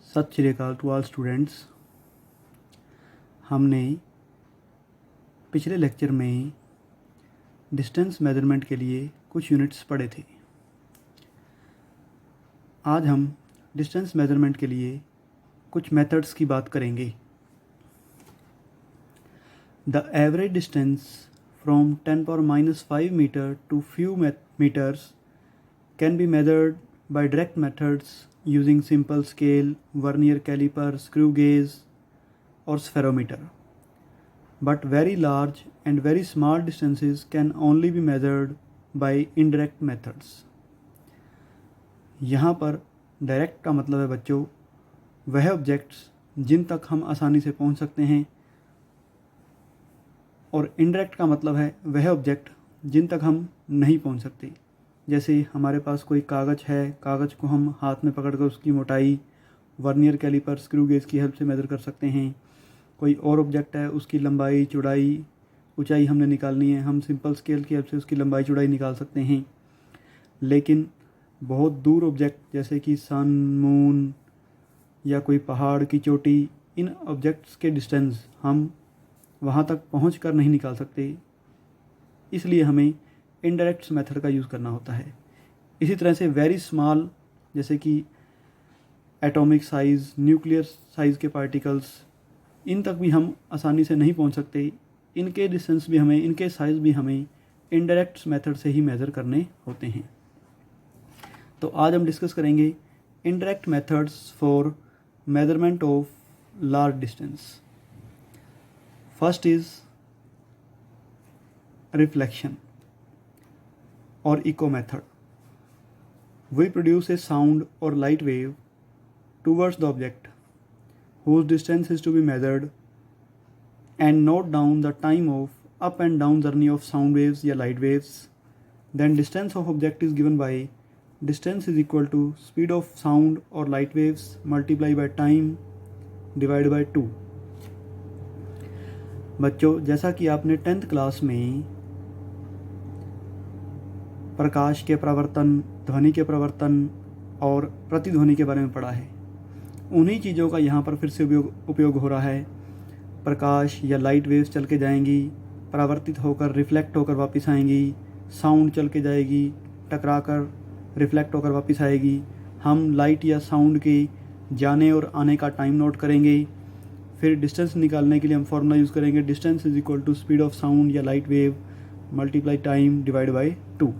सत श्री अकाल to all students. हमने पिछले लेक्चर में डिस्टेंस मेजरमेंट के लिए कुछ यूनिट्स पढ़े थे। आज हम डिस्टेंस मेजरमेंट के लिए कुछ मेथड्स की बात करेंगे। The average distance from 10⁻⁵ metre to few metres can be measured by direct methods using simple scale, vernier caliper, screw gauge or spherometer. But very large and very small distances can only be measured by indirect methods. यहाँ पर direct का मतलब है बच्चों वह objects जिन तक हम आसानी से पहुँच सकते हैं, और इनडायरेक्ट का मतलब है वह ऑब्जेक्ट जिन तक हम नहीं पहुँच सकते। जैसे हमारे पास कोई कागज़ है, कागज़ को हम हाथ में पकड़कर उसकी मोटाई वर्नियर कैलिपर स्क्रू गेज की हेल्प से मेज़र कर सकते हैं। कोई और ऑब्जेक्ट है, उसकी लंबाई चौड़ाई ऊंचाई हमने निकालनी है, हम सिंपल स्केल की हेल्प से उसकी लंबाई चौड़ाई निकाल सकते हैं। लेकिन बहुत दूर ऑब्जेक्ट जैसे कि सन, मून या कोई पहाड़ की चोटी, इन ऑब्जेक्ट्स के डिस्टेंस हम वहाँ तक पहुँच कर नहीं निकाल सकते, इसलिए हमें इनडायरेक्ट मेथड का यूज़ करना होता है। इसी तरह से वेरी स्मॉल जैसे कि एटॉमिक साइज़, न्यूक्लियर साइज़ के पार्टिकल्स, इन तक भी हम आसानी से नहीं पहुंच सकते। इनके डिस्टेंस भी हमें, इनके साइज़ भी हमें इनडायरेक्ट मेथड से ही मेज़र करने होते हैं। तो आज हम डिस्कस करेंगे indirect methods for measurement of large distance. First is reflection or echo method. We produce a sound or light wave towards the object whose distance is to be measured and note down the time of up and down journey of sound waves या light waves. Then distance of object is given by distance is equal to speed of sound or light waves multiplied by time divided by 2. बच्चों, जैसा कि आपने 10th class में प्रकाश के प्रवर्तन, ध्वनि के प्रवर्तन और प्रतिध्वनि के बारे में पढ़ा है, उन्हीं चीज़ों का यहाँ पर फिर से उपयोग हो रहा है। प्रकाश या लाइट वेव्स चल के जाएंगी, परावर्तित होकर रिफ्लेक्ट होकर वापस आएंगी, साउंड चल के जाएगी, टकरा कर रिफ्लेक्ट होकर वापस आएगी। हम लाइट या साउंड के जाने और आने का टाइम नोट करेंगे। फिर डिस्टेंस निकालने के लिए हम फॉर्मूला यूज़ करेंगे, distance is equal to speed of sound या light wave multiply time divide by 2.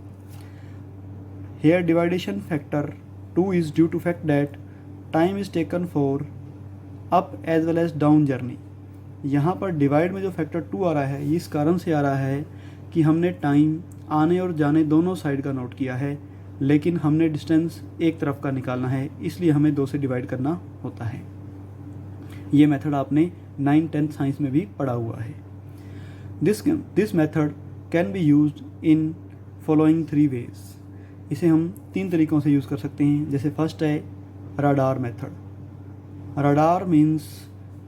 Here dividation factor 2 is due to fact that time is taken for up as well as down journey. यहाँ पर divide में जो factor 2 आ रहा है, ये इस कारण से आ रहा है कि हमने टाइम आने और जाने दोनों साइड का नोट किया है, लेकिन हमने डिस्टेंस एक तरफ का निकालना है, इसलिए हमें 2 से डिवाइड करना होता है। ये मेथड आपने 9th-10th साइंस में भी पढ़ा हुआ है। This method can be used in following 3 ways. इसे हम 3 तरीक़ों से यूज़ कर सकते हैं। जैसे फर्स्ट है radar method. Radar means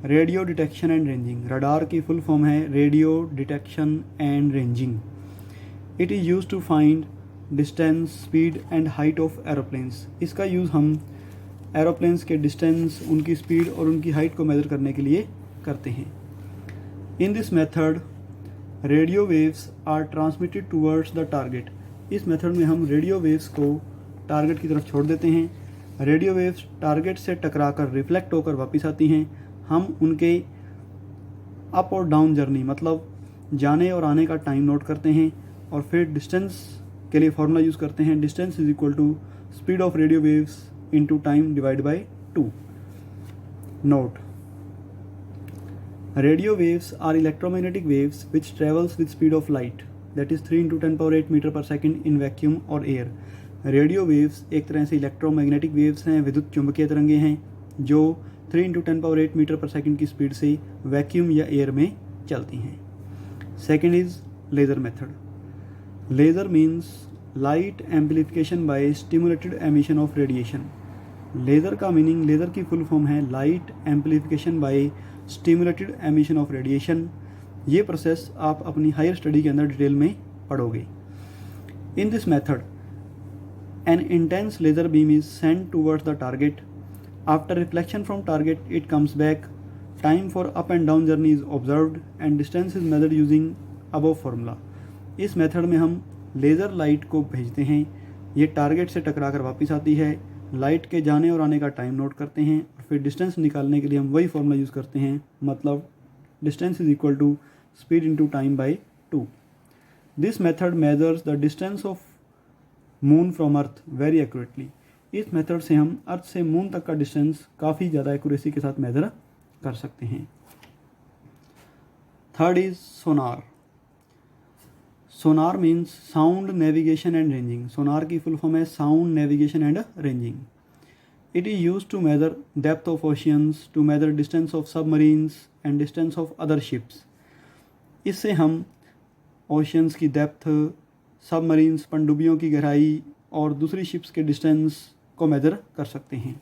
radio detection and ranging. Radar की फुल फॉर्म है radio detection and ranging. It is use to find distance, speed and height of aeroplanes. इसका यूज़ हम एरोप्लेन्स के डिस्टेंस, उनकी स्पीड और उनकी height को measure करने के लिए करते हैं। In this method radio waves are transmitted towards the target. इस मेथड में हम रेडियो वेव्स को टारगेट की तरफ छोड़ देते हैं। रेडियो वेव्स टारगेट से टकराकर रिफ्लेक्ट होकर वापस आती हैं। हम उनके अप और डाउन जर्नी मतलब जाने और आने का टाइम नोट करते हैं, और फिर डिस्टेंस के लिए फॉर्मूला यूज़ करते हैं, distance is equal to speed of radio waves into time divide by 2. Note: radio waves are electromagnetic waves which travels with speed of light, that is 3 × 10⁸ metre per second in vacuum और air. Radio waves एक तरह से electromagnetic waves हैं, विद्युत चुंबकीय तरंगे हैं, जो 3 × 10⁸ मीटर पर सेकेंड की स्पीड से वैक्यूम या एयर में चलती हैं। Second is laser method. Laser means light amplification by stimulated emission of radiation. Laser का मीनिंग, लेज़र की फुल फॉर्म है light amplification by stimulated emission of radiation. ये प्रोसेस आप अपनी हायर स्टडी के अंदर डिटेल में पढ़ोगे। In this method an intense laser beam is sent towards the target after reflection from target it comes back, time for up and down journey is observed and distance is measured using above formula. इस method में हम laser light को भेजते हैं, ये target से टकरा कर वापस आती है, लाइट के जाने और आने का टाइम नोट करते हैं और फिर डिस्टेंस निकालने के लिए हम वही फार्मूला यूज़ करते हैं, मतलब distance is equal to speed into time by 2। This method measures the distance of moon from earth very accurately. इस मेथड से हम अर्थ से मून तक का डिस्टेंस काफ़ी ज़्यादा एक्यूरेसी के साथ मेजर कर सकते हैं। Third is sonar. Sonar means sound navigation and ranging. Sonar की फुल फॉर्म है sound navigation and ranging. It is use to measure depth of oceans, to measure distance of submarines and distance of other ships. इससे हम oceans की depth, submarines पनडुब्बियों की गहराई और दूसरी ships के डिस्टेंस को मेजर कर सकते हैं।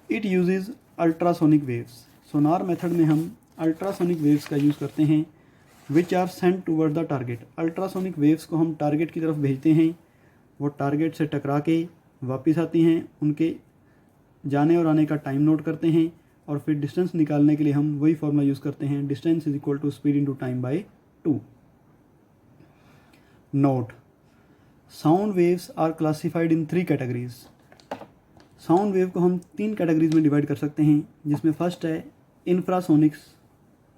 It uses ultrasonic waves. Sonar method में हम अल्ट्रासोनिक वेव्स का यूज़ करते हैं which are sent toward the target. Ultrasonic waves को हम टारगेट की तरफ भेजते हैं, वो टारगेट से टकरा के वापस आती हैं, उनके जाने और आने का टाइम नोट करते हैं और फिर डिस्टेंस निकालने के लिए हम वही फॉर्मूला यूज़ करते हैं, distance is equal to speed into time by 2। Note, sound waves are classified in 3 categories. Sound wave को हम 3 कैटेगरीज में डिवाइड कर सकते हैं, जिसमें फर्स्ट है इंफ्रासोनिक्स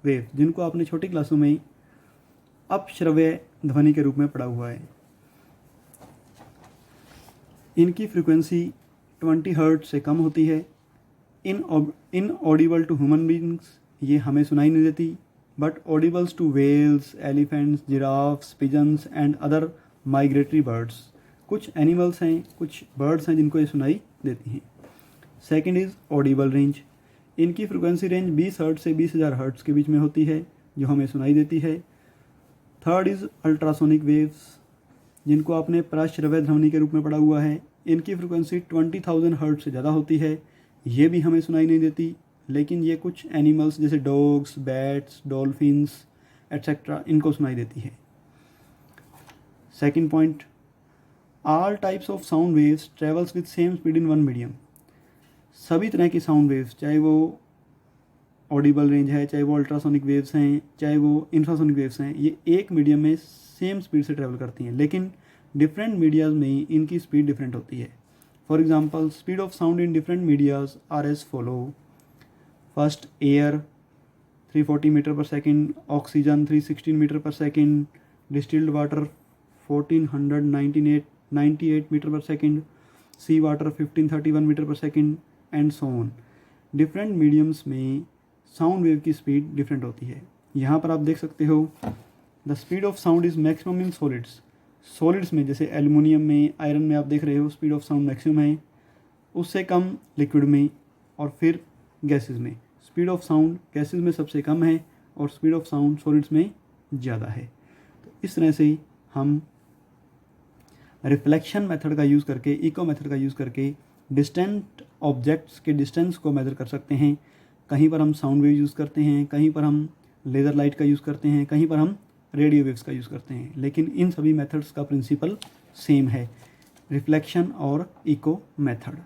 वेव, जिनको आपने छोटी क्लासों में अपश्रव्य ध्वनि के रूप में पढ़ा हुआ है। इनकी फ्रीक्वेंसी 20 हर्ट्ज से कम होती है। Inaudible to human beings, ये हमें सुनाई नहीं देती, but audibles to whales, elephants, giraffes, pigeons and other migratory birds. कुछ एनिमल्स हैं, कुछ बर्ड्स हैं जिनको ये सुनाई देती हैं। Second is audible range. इनकी फ्रिक्वेंसी रेंज 20 हर्ट्ज से 20,000 हर्ट्ज के बीच में होती है, जो हमें सुनाई देती है। थर्ड इज़ अल्ट्रासोनिक वेव्स, जिनको आपने पराश्रव्य ध्वनि के रूप में पढ़ा हुआ है। इनकी फ्रिक्वेंसी 20,000 हर्ट्ज से ज़्यादा होती है, ये भी हमें सुनाई नहीं देती, लेकिन ये कुछ एनिमल्स जैसे डॉग्स, बैट्स, डॉल्फिन्स एट्सेट्रा इनको सुनाई देती है। Second point, all types of sound waves travels with same speed in one medium. सभी तरह की साउंड वेव्स, चाहे वो ऑडिबल रेंज है, चाहे वो अल्ट्रासोनिक वेव्स हैं, चाहे वो इंफ्रासोनिक वेव्स हैं, ये एक मीडियम में सेम स्पीड से ट्रैवल करती हैं, लेकिन डिफरेंट मीडियाज़ में इनकी स्पीड डिफरेंट होती है। For example, speed of sound in different medias are as follow. First, air 340 metre per second, oxygen 316 metre per second, distilled water 1498 metre per second, sea water 1531 metre per second and so on. Different mediums में sound wave की speed different होती है। यहाँ पर आप देख सकते हो, the speed of sound is maximum in solids. Solids में जैसे एल्युमिनियम में, आयरन में आप देख रहे हो स्पीड ऑफ साउंड मैक्सिमम है, उससे कम लिक्विड में और फिर गैसेस में। स्पीड ऑफ साउंड गैसेस में सबसे कम है और स्पीड ऑफ साउंड सॉलिड्स में ज़्यादा है। तो इस तरह से हम रिफ्लेक्शन मेथड का यूज़ करके, इको मेथड का यूज़ करके डिस्टेंट ऑब्जेक्ट्स के डिस्टेंस को मेजर कर सकते हैं। कहीं पर हम साउंड वेव यूज़ करते हैं, कहीं पर हम लेज़र लाइट का यूज़ करते हैं, कहीं पर हम रेडियो वेव्स का यूज़ करते हैं, लेकिन इन सभी मेथड्स का प्रिंसिपल सेम है, रिफ्लेक्शन और इको मेथड।